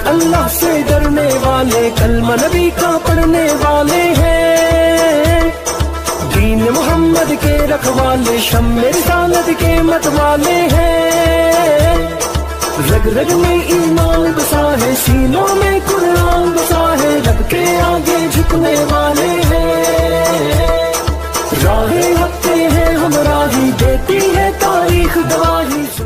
अल्लाह से डरने वाले, कलमा नबी का पढ़ने वाले हैं। दीन मोहम्मद के रखवाले, शम्मे रिसालत के मत वाले हैं। रग रग में ईमान बसा है, सीनों में कुरान बसा है, रब के आगे झुकने वाले हैं। राहें हकते हैं हम राही, देती है तारीख गवाही।